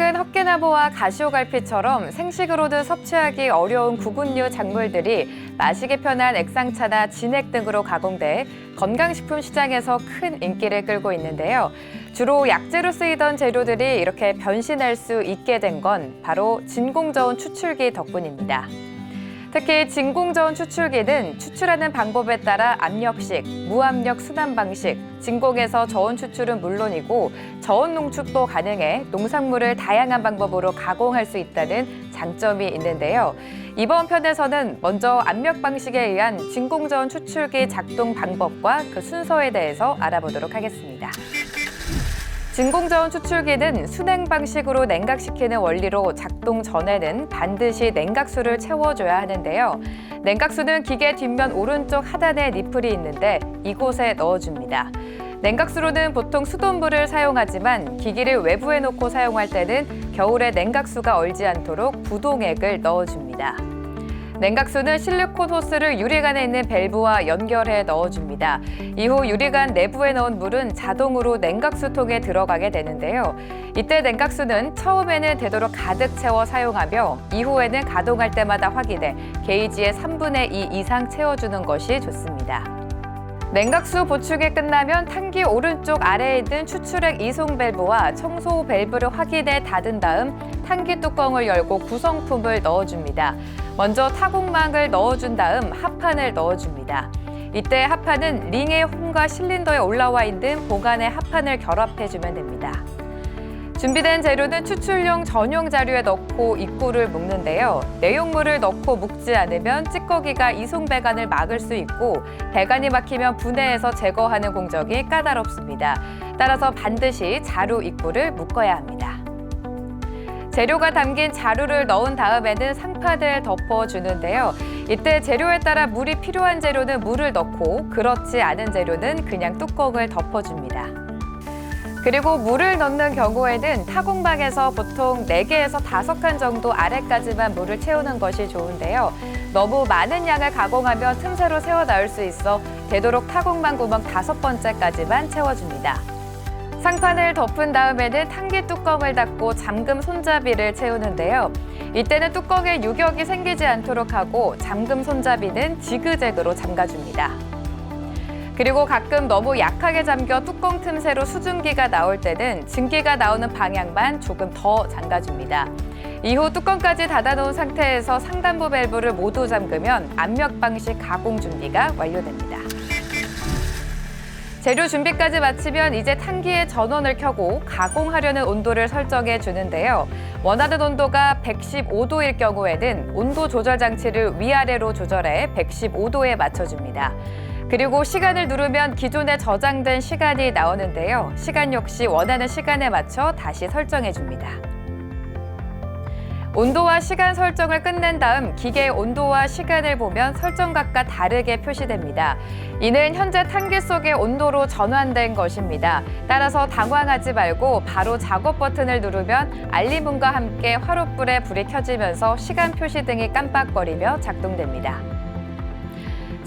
최근 헛개나무와 가시오갈피처럼 생식으로는 섭취하기 어려운 구근류 작물들이 마시기 편한 액상차나 진액 등으로 가공돼 건강식품 시장에서 큰 인기를 끌고 있는데요. 주로 약재로 쓰이던 재료들이 이렇게 변신할 수 있게 된 건 바로 진공저온 추출기 덕분입니다. 특히 진공저온 추출기는 추출하는 방법에 따라 압력식, 무압력 순환 방식, 진공에서 저온 추출은 물론이고 저온 농축도 가능해 농산물을 다양한 방법으로 가공할 수 있다는 장점이 있는데요. 이번 편에서는 먼저 압력 방식에 의한 진공저온 추출기 작동 방법과 그 순서에 대해서 알아보도록 하겠습니다. 진공저온 추출기는 순행 방식으로 냉각시키는 원리로 작동 전에는 반드시 냉각수를 채워줘야 하는데요. 냉각수는 기계 뒷면 오른쪽 하단에 니플이 있는데 이곳에 넣어줍니다. 냉각수로는 보통 수돗물을 사용하지만 기기를 외부에 놓고 사용할 때는 겨울에 냉각수가 얼지 않도록 부동액을 넣어줍니다. 냉각수는 실리콘 호스를 유리관에 있는 밸브와 연결해 넣어줍니다. 이후 유리관 내부에 넣은 물은 자동으로 냉각수통에 들어가게 되는데요. 이때 냉각수는 처음에는 되도록 가득 채워 사용하며 이후에는 가동할 때마다 확인해 게이지의 3분의 2 이상 채워주는 것이 좋습니다. 냉각수 보축이 끝나면 탄기 오른쪽 아래에 있는 추출액 이송 밸브와 청소 밸브를 확인해 닫은 다음 탄기 뚜껑을 열고 구성품을 넣어줍니다. 먼저 타공망을 넣어준 다음 합판을 넣어줍니다. 이때 합판은 링의 홈과 실린더에 올라와 있는 보관의 합판을 결합해주면 됩니다. 준비된 재료는 추출용 전용 자루에 넣고 입구를 묶는데요. 내용물을 넣고 묶지 않으면 찌꺼기가 이송 배관을 막을 수 있고 배관이 막히면 분해해서 제거하는 공정이 까다롭습니다. 따라서 반드시 자루 입구를 묶어야 합니다. 재료가 담긴 자루를 넣은 다음에는 상판을 덮어주는데요. 이때 재료에 따라 물이 필요한 재료는 물을 넣고 그렇지 않은 재료는 그냥 뚜껑을 덮어줍니다. 그리고 물을 넣는 경우에는 타공방에서 보통 4개에서 5칸 정도 아래까지만 물을 채우는 것이 좋은데요. 너무 많은 양을 가공하면 틈새로 새어 나올 수 있어 되도록 타공방 구멍 5번째까지만 채워줍니다. 상판을 덮은 다음에는 탄기 뚜껑을 닫고 잠금 손잡이를 채우는데요. 이때는 뚜껑에 유격이 생기지 않도록 하고 잠금 손잡이는 지그재그로 잠가줍니다. 그리고 가끔 너무 약하게 잠겨 뚜껑 틈새로 수증기가 나올 때는 증기가 나오는 방향만 조금 더 잠가줍니다. 이후 뚜껑까지 닫아놓은 상태에서 상단부 밸브를 모두 잠그면 압력 방식 가공 준비가 완료됩니다. 재료 준비까지 마치면 이제 탄기의 전원을 켜고 가공하려는 온도를 설정해 주는데요. 원하는 온도가 115도일 경우에는 온도 조절 장치를 위아래로 조절해 115도에 맞춰줍니다. 그리고 시간을 누르면 기존에 저장된 시간이 나오는데요. 시간 역시 원하는 시간에 맞춰 다시 설정해 줍니다. 온도와 시간 설정을 끝낸 다음 기계의 온도와 시간을 보면 설정각과 다르게 표시됩니다. 이는 현재 탄기 속의 온도로 전환된 것입니다. 따라서 당황하지 말고 바로 작업 버튼을 누르면 알림음과 함께 화롯불에 불이 켜지면서 시간 표시 등이 깜빡거리며 작동됩니다.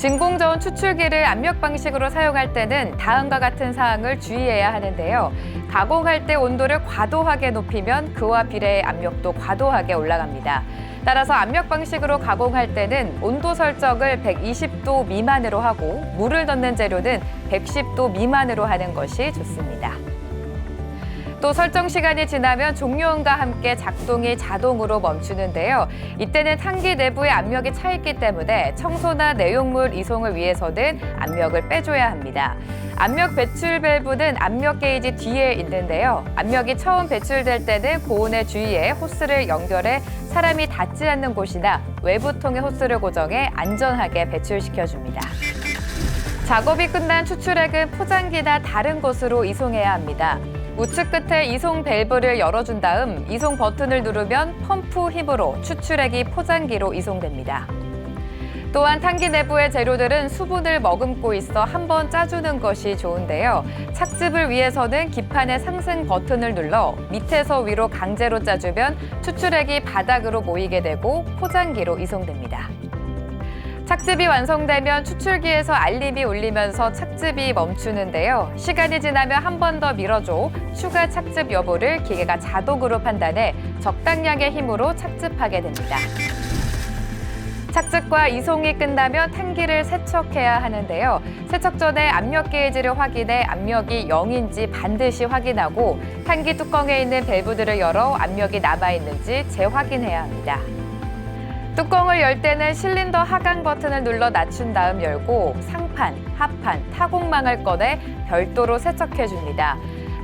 진공저온 추출기를 압력 방식으로 사용할 때는 다음과 같은 사항을 주의해야 하는데요. 가공할 때 온도를 과도하게 높이면 그와 비례해 압력도 과도하게 올라갑니다. 따라서 압력 방식으로 가공할 때는 온도 설정을 120도 미만으로 하고 물을 넣는 재료는 110도 미만으로 하는 것이 좋습니다. 또 설정 시간이 지나면 종료음과 함께 작동이 자동으로 멈추는데요. 이때는 탄기 내부에 압력이 차 있기 때문에 청소나 내용물 이송을 위해서는 압력을 빼줘야 합니다. 압력 배출 밸브는 압력 게이지 뒤에 있는데요. 압력이 처음 배출될 때는 고온에 주의해 호스를 연결해 사람이 닿지 않는 곳이나 외부 통에 호스를 고정해 안전하게 배출시켜줍니다. 작업이 끝난 추출액은 포장기나 다른 곳으로 이송해야 합니다. 우측 끝에 이송 밸브를 열어준 다음 이송 버튼을 누르면 펌프 힘으로 추출액이 포장기로 이송됩니다. 또한 탄기 내부의 재료들은 수분을 머금고 있어 한번 짜주는 것이 좋은데요. 착즙을 위해서는 기판의 상승 버튼을 눌러 밑에서 위로 강제로 짜주면 추출액이 바닥으로 모이게 되고 포장기로 이송됩니다. 착즙이 완성되면 추출기에서 알림이 울리면서 착즙이 멈추는데요. 시간이 지나면 한 번 더 밀어줘 추가 착즙 여부를 기계가 자동으로 판단해 적당량의 힘으로 착즙하게 됩니다. 착즙과 이송이 끝나면 탄기를 세척해야 하는데요. 세척 전에 압력 게이지를 확인해 압력이 0인지 반드시 확인하고 탄기 뚜껑에 있는 밸브들을 열어 압력이 남아있는지 재확인해야 합니다. 뚜껑을 열 때는 실린더 하강 버튼을 눌러 낮춘 다음 열고 상판, 하판, 타공망을 꺼내 별도로 세척해줍니다.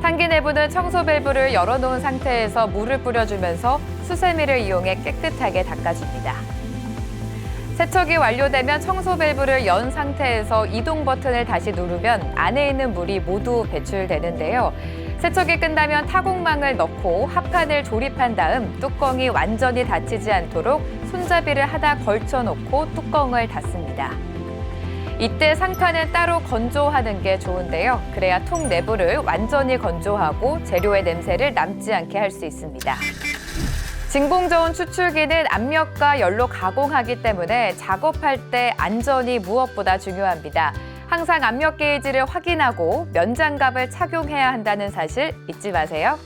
탄기 내부는 청소 밸브를 열어놓은 상태에서 물을 뿌려주면서 수세미를 이용해 깨끗하게 닦아줍니다. 세척이 완료되면 청소 밸브를 연 상태에서 이동 버튼을 다시 누르면 안에 있는 물이 모두 배출되는데요. 세척이 끝나면 타공망을 넣고 합판을 조립한 다음 뚜껑이 완전히 닫히지 않도록 손잡이를 하나 걸쳐놓고 뚜껑을 닫습니다. 이때 상판은 따로 건조하는 게 좋은데요. 그래야 통 내부를 완전히 건조하고 재료의 냄새를 남지 않게 할 수 있습니다. 진공 저온 추출기는 압력과 열로 가공하기 때문에 작업할 때 안전이 무엇보다 중요합니다. 항상 압력 게이지를 확인하고 면장갑을 착용해야 한다는 사실 잊지 마세요.